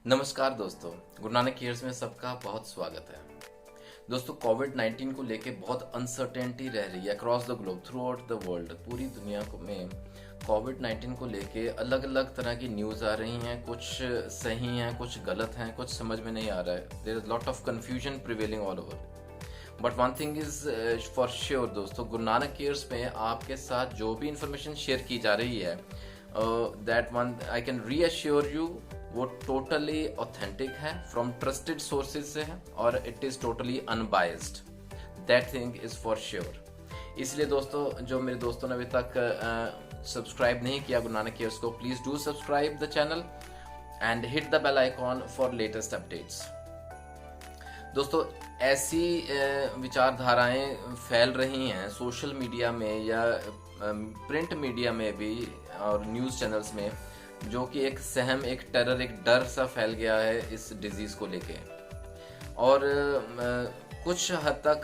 नमस्कार दोस्तों, गुरु नानक केयर्स में सबका बहुत स्वागत है। दोस्तों, कोविड-19 को लेके बहुत अनसर्टेनिटी रह रही है across the globe, through out the world. पूरी दुनिया में कोविड-19 को लेके अलग अलग तरह की न्यूज़ आ रही हैं। कुछ सही हैं, कुछ गलत हैं, कुछ समझ में नहीं आ रहा है। There is lot of confusion prevailing all over. But one thing is for sure दोस्तों, गुरु नानक केयर्स में आपके साथ जो भी इंफॉर्मेशन शेयर की जा रही है, that one I can reassure you, वो टोटली ऑथेंटिक है, फ्रॉम ट्रस्टेड सोर्सेज से है और it is totally unbiased. That thing is for sure. इसलिए दोस्तों, जो मेरे दोस्तों ने अभी तक सब्सक्राइब नहीं किया गुरु नानक केयर्स को, please do subscribe the channel and hit the bell icon for latest updates. दोस्तों, ऐसी विचारधाराएं फैल रही हैं सोशल मीडिया में या प्रिंट मीडिया में भी और न्यूज़ चैनल्स में, जो कि एक सहम, एक टेरर, एक डर सा फैल गया है इस डिजीज़ को लेके। और कुछ हद तक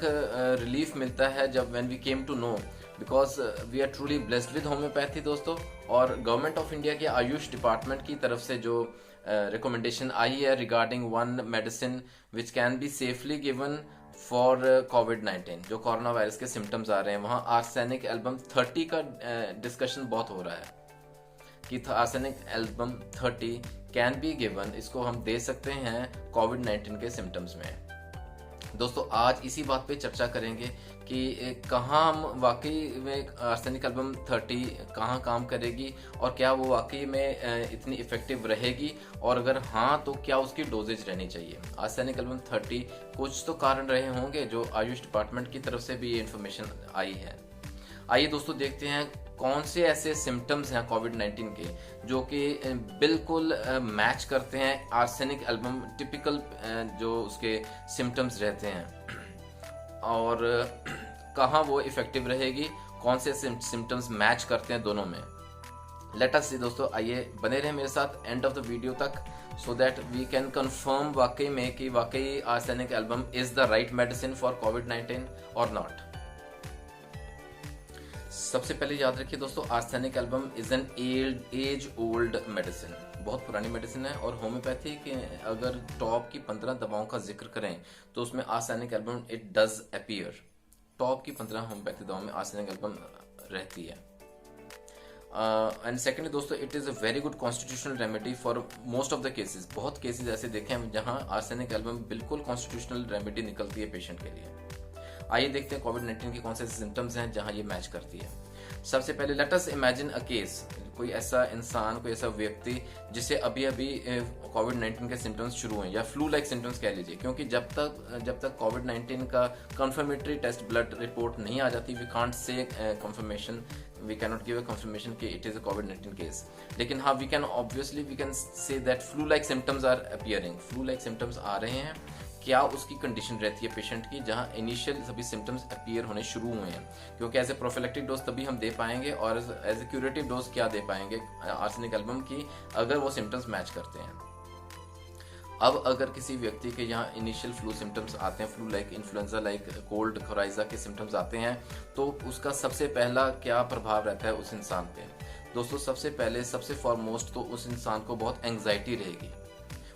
रिलीफ मिलता है जब when we came to know, because we are truly blessed with homoeopathy दोस्तों। और गवर्नमेंट ऑफ इंडिया के आयुष डिपार्टमेंट की तरफ से जो रिकमेंडेशन आई है regarding one medicine which can be safely given for कोविड-19, जो कोरोना वायरस के सिम्टम्स आ रहे हैं, वहाँ आर्सेनिक एल्बम 30 का डिस्कशन बहुत हो रहा है कि arsenic album 30 can be given, इसको हम दे सकते हैं कोविड-19 के सिम्टम्स में। दोस्तों, आज इसी बात पे चर्चा करेंगे कि कहाँ हम वाकई में आर्सेनिक एल्बम 30 कहाँ काम करेगी और क्या वो वाकई में इतनी इफेक्टिव रहेगी, और अगर हाँ तो क्या उसकी डोजेज रहनी चाहिए। आर्सेनिक एल्बम 30 कुछ तो कारण रहे होंगे जो आयुष डिपार्टमेंट की तरफ से भी ये इन्फॉर्मेशन आई है। आइए दोस्तों, देखते हैं कौन से ऐसे सिम्टम्स हैं कोविड-19 के जो कि बिल्कुल मैच करते हैं आर्सेनिक एल्बम टिपिकल जो उसके सिम्टम्स रहते हैं, और कहाँ वो इफेक्टिव रहेगी, कौन से सिम्टम्स मैच करते हैं दोनों में। लेट अस सी दोस्तों, आइए बने रहे मेरे साथ एंड ऑफ द वीडियो तक, so that we can confirm वाकई में कि वाकई arsenic album is the right medicine for कोविड-19 और नॉट। सबसे पहले याद रखिए दोस्तों, arsenic album is an age old medicine, बहुत पुरानी मेडिसिन है। और होम्योपैथी के अगर टॉप की 15 दवाओं का जिक्र करें तो उसमें arsenic album it does appear. Top की 15 होम्योपैथी दवाओं में आर्सेनिक एल्बम रहती है। एंड सेकेंडली दोस्तों, it is a very good constitutional remedy for most of the cases. बहुत केसेस ऐसे देखे हैं जहां आर्सेनिक एल्बम बिल्कुल कॉन्स्टिट्यूशनल रेमेडी निकलती है पेशेंट के लिए। आइए देखते हैं कोविड-19 के कौन से सिम्टम्स हैं जहां ये मैच करती है। सबसे पहले let us imagine a case, कोई ऐसा इंसान, कोई ऐसा व्यक्ति जिसे अभी अभी कोविड-19 के सिम्टम्स शुरू हुए या फ्लू लाइक सिम्टम्स कह लीजिए, क्योंकि जब तक कोविड-19 का कंफर्मेटरी टेस्ट ब्लड रिपोर्ट नहीं आ जाती, we can't say confirmation, we can not give a confirmation कि इट इज अ कोविड-19 केस। लेकिन हाँ, we can say that flu like symptoms are appearing, flu like symptoms आ रहे हैं। क्या उसकी कंडीशन रहती है पेशेंट की जहां इनिशियल सभी सिम्टम्स अपीयर होने शुरू हुए हैं, क्योंकि एज ए प्रोफिलैक्टिक डोज तभी हम दे पाएंगे और एज ए क्यूरेटिव डोज क्या दे पाएंगे आर्सेनिक एल्बम की, अगर वो सिम्टम्स मैच करते हैं। अब अगर किसी व्यक्ति के यहाँ इनिशियल फ्लू सिम्टम्स आते हैं, flu like, influenza like, cold, coryza के सिम्टम्स आते हैं, तो उसका सबसे पहला क्या प्रभाव रहता है उस इंसान पे। दोस्तों, सबसे पहले, सबसे फॉरमोस्ट तो उस इंसान को बहुत एंग्जाइटी रहेगी,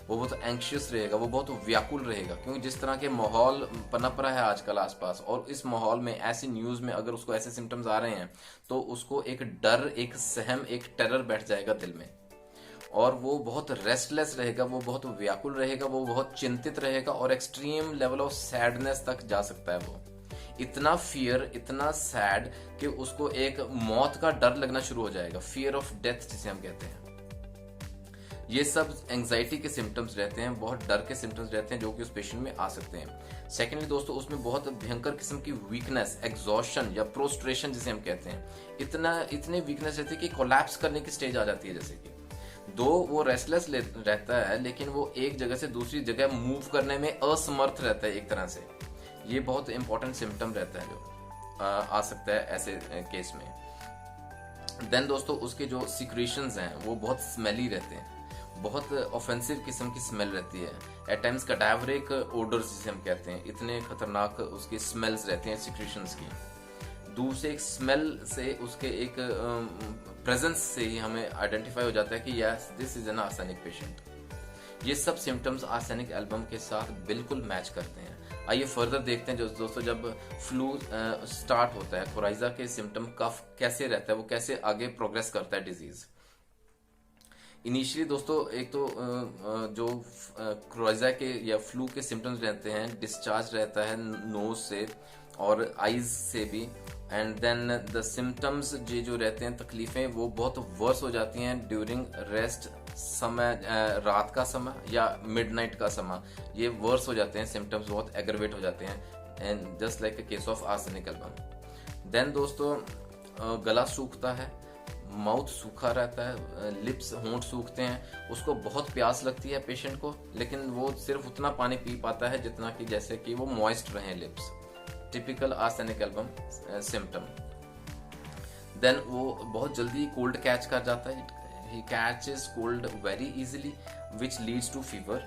वो बहुत एंक्शियस रहेगा, वो बहुत व्याकुल रहेगा, क्योंकि जिस तरह के माहौल पनप रहा है आजकल आसपास, और इस माहौल में ऐसी न्यूज़ में अगर उसको ऐसे सिम्टम्स आ रहे हैं तो उसको एक डर, एक सहम, एक टेरर बैठ जाएगा दिल में, और वो बहुत रेस्टलेस रहेगा, वो बहुत व्याकुल रहेगा, वो बहुत चिंतित रहेगा, और एक्सट्रीम लेवल ऑफ सैडनेस तक जा सकता है। वो इतना फियर, इतना सैड कि उसको एक मौत का डर लगना शुरू हो जाएगा, फियर ऑफ डेथ जिसे हम कहते हैं। ये सब एंजाइटी के सिम्टम्स रहते हैं, बहुत डर के सिम्टम्स रहते हैं जो कि उस पेशेंट में आ सकते हैं। सेकेंडली दोस्तों, उसमें बहुत भयंकर किस्म की वीकनेस, एग्जॉशन या प्रोस्ट्रेशन जिसे हम कहते हैं, इतने वीकनेस रहती है कि कोलैप्स करने की स्टेज आ जाती है। जैसे कि दो वो रेस्टलेस रहता है, लेकिन वो एक जगह से दूसरी जगह मूव करने में असमर्थ रहता है एक तरह से। ये बहुत इंपॉर्टेंट सिम्टम रहता है जो आ सकता है ऐसे केस में। देन दोस्तों, उसके जो सिक्रेशंस हैं वो बहुत स्मेली रहते हैं, बहुत ऑफेंसिव किस्म की स्मेल रहती है। एट टाइम्स कैडावरिक ओडर्स जिसे हम कहते हैं, इतने खतरनाक उसकी स्मेल्स रहते हैं सिक्रेशंस की। दूर से एक स्मेल से, उसके एक प्रेजेंस से ही हमें आइडेंटिफाई हो जाता है कि yes, this is an arsenic patient. ये सब सिम्टम्स आर्सेनिक एल्बम के साथ बिल्कुल मैच करते हैं। आइए फर्दर देखते हैं दोस्तों, जब फ्लू स्टार्ट होता है, कोराइजा के सिम्टम कफ कैसे रहता है, वो कैसे आगे प्रोग्रेस करता है डिजीज। इनिशियली दोस्तों एक तो जो कोराइजा के या फ्लू के सिम्टम्स रहते हैं, डिस्चार्ज रहता है नोज से और आईज से भी, एंड देन द सिम्टम्स जो रहते हैं, तकलीफें वो बहुत वर्स हो जाती हैं ड्यूरिंग रेस्ट समय, रात का समय या मिडनाइट का समय, ये वर्स हो जाते हैं, सिम्टम्स बहुत एग्रवेट हो जाते हैं, and just like a case of arsenic album. Then दोस्तों गला सूखता है, माउथ सूखा रहता है, लिप्स होंठ सूखते हैं, उसको बहुत प्यास लगती है पेशेंट को, लेकिन वो सिर्फ उतना पानी पी पाता है जितना कि जैसे कि वो मॉइस्ट रहे lips, typical arsenic album symptom. Then वो बहुत जल्दी कोल्ड कैच कर जाता है, he catches cold very easily which leads to fever.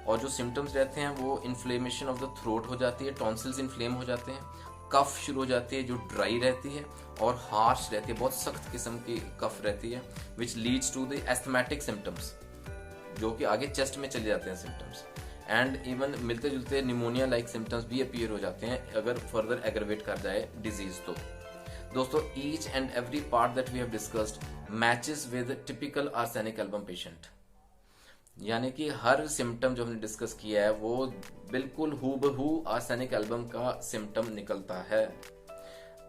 और जो सिम्टम्स रहते हैं वो इन्फ्लेमेशन ऑफ द थ्रोट हो जाती है, टॉन्सिल्स इन्फ्लेम हो जाते हैं, कफ शुरू हो जाती है जो ड्राई रहती है और हार्श रहती है, बहुत सख्त किस्म की कफ रहती है, which leads to the asthmatic symptoms, जो कि आगे चेस्ट में चले जाते हैं सिम्टम्स, एंड इवन मिलते जुलते निमोनिया लाइक सिम्टम्स भी अपीयर हो जाते हैं अगर फर्दर एग्रवेट कर जाए डिजीज तो। दोस्तों each and every part that we have discussed matches with typical arsenic album patient, यानी कि हर सिम्टम जो हमने डिस्कस किया है वो बिल्कुल हूबहू आर्सेनिक एल्बम का सिम्टम निकलता है।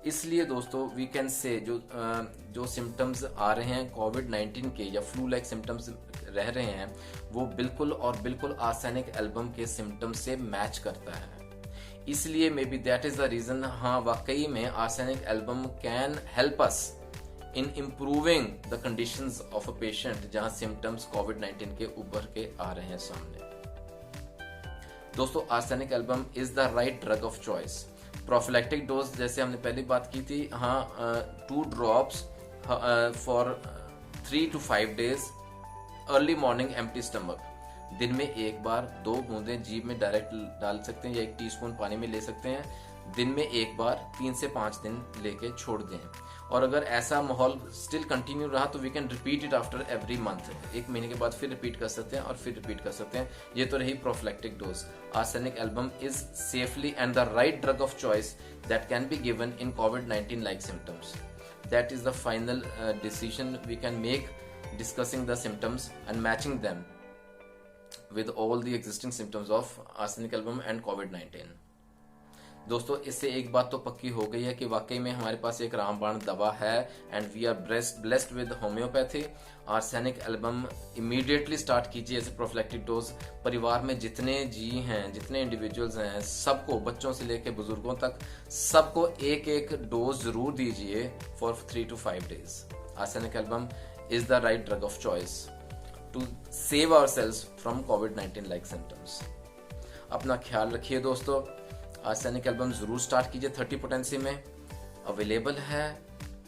इसलिए दोस्तों वी कैन से जो सिम्टम्स आ रहे हैं कोविड-19 के या फ्लू लाइक सिम्टम्स रह रहे हैं, वो बिल्कुल और बिल्कुल आर्सेनिक एल्बम के सिम्टम से मैच करता है। इसलिए maybe that is the reason, हाँ वाकई में arsenic album can help us in improving the conditions of a patient जहां सिम्टम्स कोविड-19 के उभर के आ रहे हैं सामने। दोस्तों arsenic album is the right drug of choice. Prophylactic dose जैसे हमने पहले बात की थी, हाँ 2 drops for 3 to 5 days, early morning empty stomach, दिन में एक बार 2 बूंदें जीभ में डायरेक्ट डाल सकते हैं या 1 टीस्पून पानी में ले सकते हैं, दिन में एक बार 3 से 5 दिन लेके छोड़ दें। और अगर ऐसा माहौल स्टिल कंटिन्यू रहा तो we can repeat it after every month, 1 महीने के बाद फिर रिपीट कर सकते हैं और फिर रिपीट कर सकते हैं। ये तो रही prophylactic dose. Arsenic album is safely and the right drug of choice that can be given in कोविड-19 like symptoms. That is the final decision we can make discussing the symptoms and matching them with all the existing symptoms of arsenic album and COVID-19। दोस्तों इससे एक बात तो पक्की हो गई है कि वाकई में हमारे पास एक रामबाण दवा है and we are blessed with homoeopathy. Arsenic album immediately start कीजिए एज ए प्रोफिलैक्टिक डोज। परिवार में जितने जी हैं, जितने इंडिविजुअल्स हैं, सबको, बच्चों से लेकर बुजुर्गों तक, सबको एक एक डोज जरूर दीजिए for 3 to 5 days। Arsenic album is the right drug of choice to save ourselves from COVID-19 like symptoms। अपना ख्याल रखिए दोस्तों। आर्सेनिक एल्बम जरूर स्टार्ट कीजिए, 30 potency में अवेलेबल है,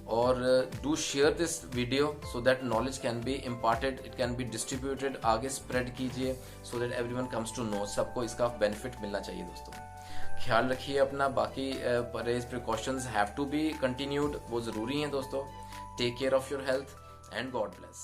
और do share this video so that knowledge can be imparted, it can be distributed, आगे स्प्रेड कीजिए so that everyone comes to know, सबको इसका बेनिफिट मिलना चाहिए। दोस्तों ख्याल रखिए अपना। बाकी परहेज precautions have to be continued, वो जरूरी हैं दोस्तों। Take care of your health and God bless।